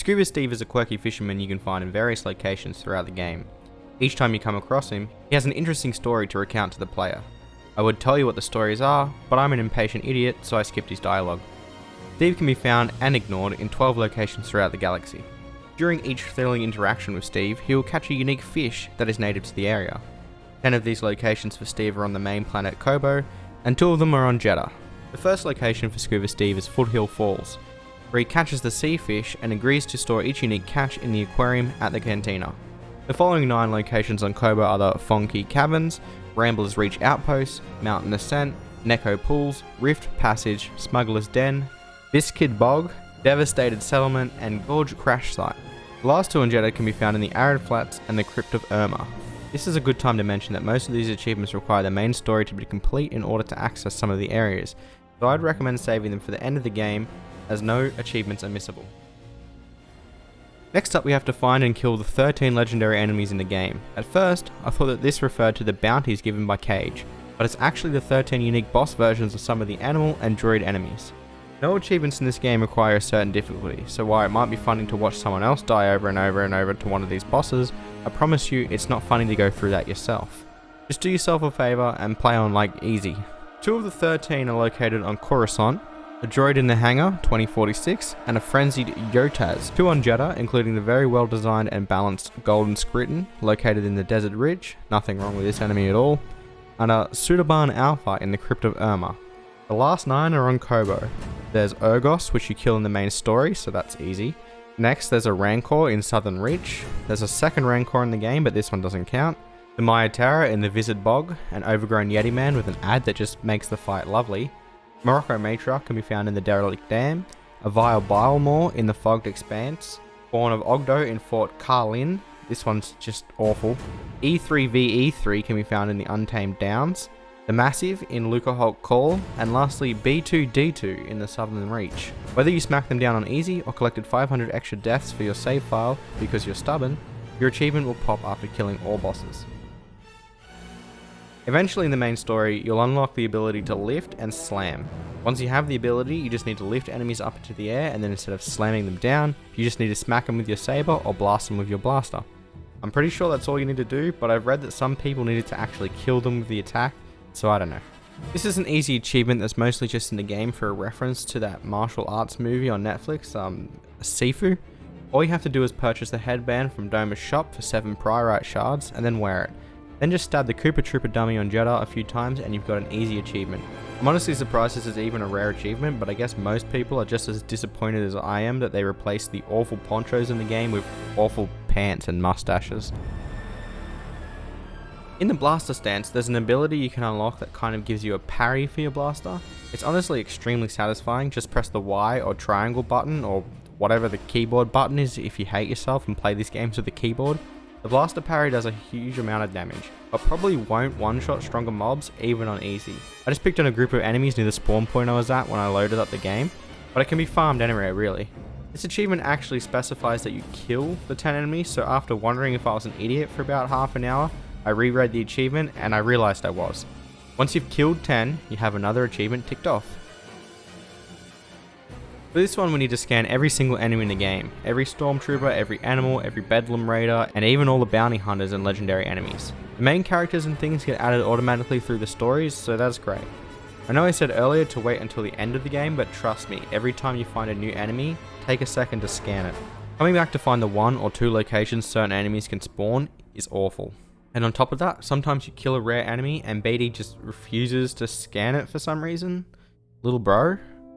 Skoova Steve is a quirky fisherman you can find in various locations throughout the game. Each time you come across him, he has an interesting story to recount to the player. I would tell you what the stories are, but I'm an impatient idiot, so I skipped his dialogue. Steve can be found and ignored in 12 locations throughout the galaxy. During each thrilling interaction with Steve, he will catch a unique fish that is native to the area. 10 of these locations for Steve are on the main planet Kobo, and 2 of them are on Jeddah. The first location for Skoova Steve is Foothill Falls, where he catches the sea fish and agrees to store each unique catch in the aquarium at the cantina. The following 9 locations on Kobo are the Fonky Caverns, Rambler's Reach Outpost, Mountain Ascent, Neko Pools, Rift Passage, Smuggler's Den, Biskid Bog, Devastated Settlement, and Gorge Crash Site. The last 2 on Jeddah can be found in the Arid Flats and the Crypt of Irma. This is a good time to mention that most of these achievements require the main story to be complete in order to access some of the areas, so I'd recommend saving them for the end of the game, as no achievements are missable. Next up, we have to find and kill the 13 legendary enemies in the game. At first, I thought that this referred to the bounties given by Cage, but it's actually the 13 unique boss versions of some of the animal and droid enemies. No achievements in this game require a certain difficulty, so while it might be funny to watch someone else die over and over and over to one of these bosses, I promise you it's not funny to go through that yourself. Just do yourself a favour and play on like easy. 2 of the 13 are located on Coruscant, a droid in the hangar, 2046, and a frenzied Yotaz. 2 on Jeddah, including the very well designed and balanced Golden Skritin, located in the Desert Ridge, nothing wrong with this enemy at all, and a Sudaban Alpha in the Crypt of Irma. The last 9 are on Kobo. There's Urgos, which you kill in the main story, so that's easy. Next, there's a Rancor in Southern Reach. There's a second Rancor in the game, but this one doesn't count. The Mayatara in the Vizard Bog, an overgrown Yeti man with an ad that just makes the fight lovely. Morocco Matriarch can be found in the Derelict Dam. A Vile Bilemore in the Fogged Expanse. Spawn of Ogdo in Fort Karlin. This one's just awful. E3VE3 can be found in the Untamed Downs. The Massive in Lucahulk Call, and lastly B2D2 in the Southern Reach. Whether you smack them down on easy or collected 500 extra deaths for your save file because you're stubborn, your achievement will pop after killing all bosses. Eventually in the main story, you'll unlock the ability to lift and slam. Once you have the ability, you just need to lift enemies up into the air, and then instead of slamming them down, you just need to smack them with your saber or blast them with your blaster. I'm pretty sure that's all you need to do, but I've read that some people needed to actually kill them with the attack, so I don't know. This is an easy achievement that's mostly just in the game for a reference to that martial arts movie on Netflix, Sifu. All you have to do is purchase the headband from Doma's shop for 7 Priorite shards and then wear it. Then just stab the Koopa Trooper dummy on Jeddah a few times and you've got an easy achievement. I'm honestly surprised this is even a rare achievement, but I guess most people are just as disappointed as I am that they replaced the awful ponchos in the game with awful pants and mustaches. In the blaster stance, there's an ability you can unlock that kind of gives you a parry for your blaster. It's honestly extremely satisfying. Just press the Y or triangle button or whatever the keyboard button is if you hate yourself and play these games with the keyboard. The blaster parry does a huge amount of damage, but probably won't one-shot stronger mobs even on easy. I just picked on a group of enemies near the spawn point I was at when I loaded up the game, but it can be farmed anywhere really. This achievement actually specifies that you kill the 10 enemies, so after wondering if I was an idiot for about half an hour, I reread the achievement and I realized I was. Once you've killed 10, you have another achievement ticked off. For this one we need to scan every single enemy in the game, every stormtrooper, every animal, every bedlam raider, and even all the bounty hunters and legendary enemies. The main characters and things get added automatically through the stories, so that's great. I know I said earlier to wait until the end of the game, but trust me, every time you find a new enemy, take a second to scan it. Coming back to find the 1 or 2 locations certain enemies can spawn is awful. And on top of that, sometimes you kill a rare enemy and BD just refuses to scan it for some reason. Little bro.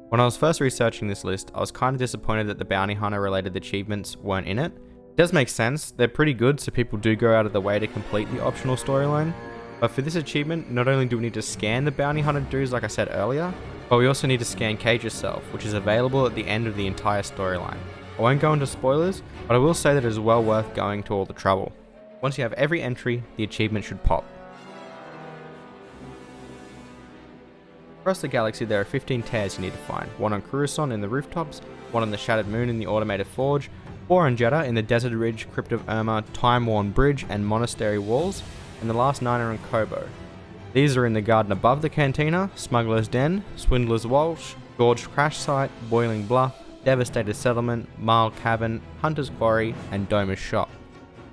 When I was first researching this list, I was kind of disappointed that the bounty hunter related achievements weren't in it. It does make sense, they're pretty good so people do go out of the way to complete the optional storyline. But for this achievement, not only do we need to scan the bounty hunter dudes like I said earlier, but we also need to scan Cage itself, which is available at the end of the entire storyline. I won't go into spoilers, but I will say that it is well worth going to all the trouble. Once you have every entry, the achievement should pop. Across the galaxy there are 15 tears you need to find, 1 on Coruscant in the rooftops, 1 on the Shattered Moon in the Automated Forge, 4 on Jeddah in the Desert Ridge, Crypt of Irma, Time-Worn Bridge and Monastery Walls, and the last 9 are on Kobo. These are in the garden above the cantina, Smuggler's Den, Swindler's Walsh, Gorge Crash Site, Boiling Bluff, Devastated Settlement, Mile Cavern, Hunter's Quarry, and Domer's Shop.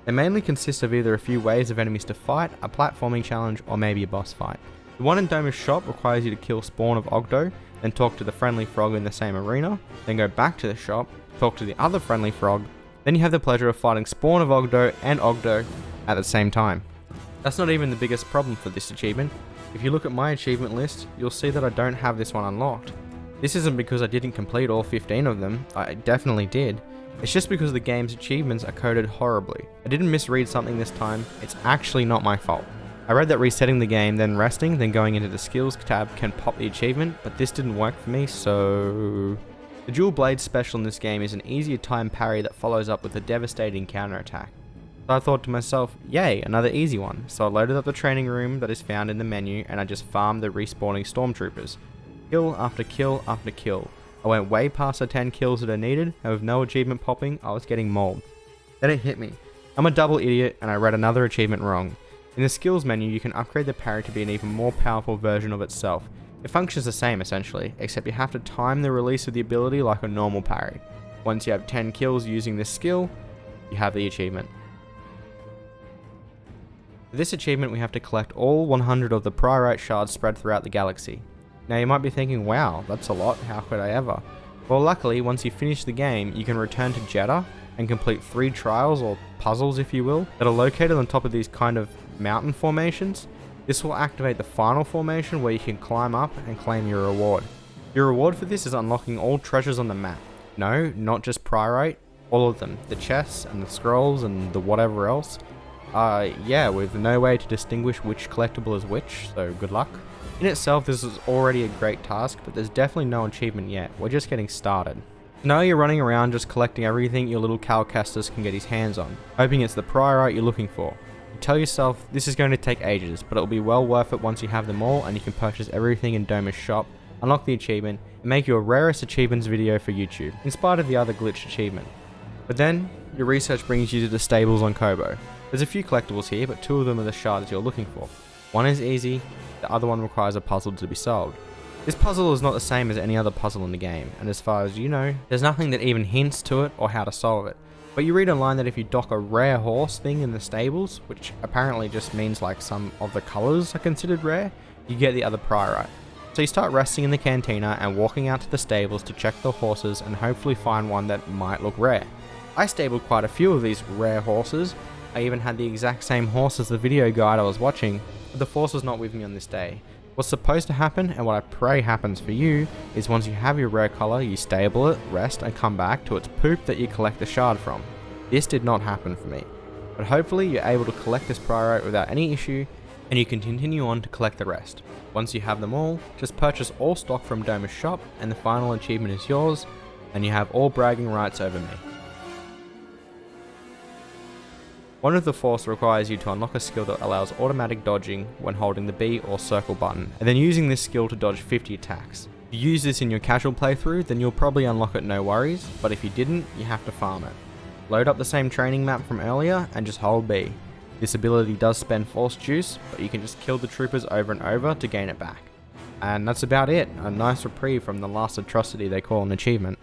They mainly consist of either a few waves of enemies to fight, a platforming challenge, or maybe a boss fight. The one in Domer's Shop requires you to kill Spawn of Ogdo, then talk to the friendly frog in the same arena, then go back to the shop, talk to the other friendly frog, then you have the pleasure of fighting Spawn of Ogdo and Ogdo at the same time. That's not even the biggest problem for this achievement. If you look at my achievement list, you'll see that I don't have this one unlocked. This isn't because I didn't complete all 15 of them, I definitely did. It's just because the game's achievements are coded horribly. I didn't misread something this time, it's actually not my fault. I read that resetting the game, then resting, then going into the skills tab can pop the achievement, but this didn't work for me, so... The dual blade special in this game is an easier time parry that follows up with a devastating counterattack. So I thought to myself, yay, another easy one. So I loaded up the training room that is found in the menu and I just farmed the respawning stormtroopers. Kill after kill after kill. I went way past the 10 kills that I needed, and with no achievement popping, I was getting mauled. Then it hit me. I'm a double idiot and I read another achievement wrong. In the skills menu, you can upgrade the parry to be an even more powerful version of itself. It functions the same essentially, except you have to time the release of the ability like a normal parry. Once you have 10 kills using this skill, you have the achievement. For this achievement, we have to collect all 100 of the Priorite shards spread throughout the galaxy. Now you might be thinking, wow, that's a lot, how could I ever? Well, luckily, once you finish the game, you can return to Jeddah and complete 3 trials, or puzzles if you will, that are located on top of these kind of mountain formations. This will activate the final formation where you can climb up and claim your reward. Your reward for this is unlocking all treasures on the map. No, not just Priorite, all of them. The chests and the scrolls and the whatever else. Yeah, with no way to distinguish which collectible is which, so good luck. In itself, this is already a great task, but there's definitely no achievement yet. We're just getting started. Now you're running around just collecting everything your little Calcastus can get his hands on, hoping it's the Priorite you're looking for. You tell yourself this is going to take ages, but it'll be well worth it once you have them all and you can purchase everything in Domer's shop, unlock the achievement, and make your rarest achievements video for YouTube, in spite of the other glitched achievement. But then, your research brings you to the stables on Kobo. There's a few collectibles here, but 2 of them are the shards you're looking for. One is easy, the other one requires a puzzle to be solved. This puzzle is not the same as any other puzzle in the game, and as far as you know, there's nothing that even hints to it or how to solve it. But you read online that if you dock a rare horse thing in the stables, which apparently just means like some of the colours are considered rare, you get the other Priorite. So you start resting in the cantina and walking out to the stables to check the horses and hopefully find one that might look rare. I stabled quite a few of these rare horses. I even had the exact same horse as the video guide I was watching, but the force was not with me on this day. What's supposed to happen, and what I pray happens for you, is once you have your rare color, you stable it, rest, and come back to its poop that you collect the shard from. This did not happen for me, but hopefully you're able to collect this Priorite without any issue, and you can continue on to collect the rest. Once you have them all, just purchase all stock from Domer's shop, and the final achievement is yours, and you have all bragging rights over me. One of the force requires you to unlock a skill that allows automatic dodging when holding the B or circle button, and then using this skill to dodge 50 attacks. If you use this in your casual playthrough, then you'll probably unlock it no worries, but if you didn't, you have to farm it. Load up the same training map from earlier and just hold B. This ability does spend force juice, but you can just kill the troopers over and over to gain it back. And that's about it, a nice reprieve from the last atrocity they call an achievement.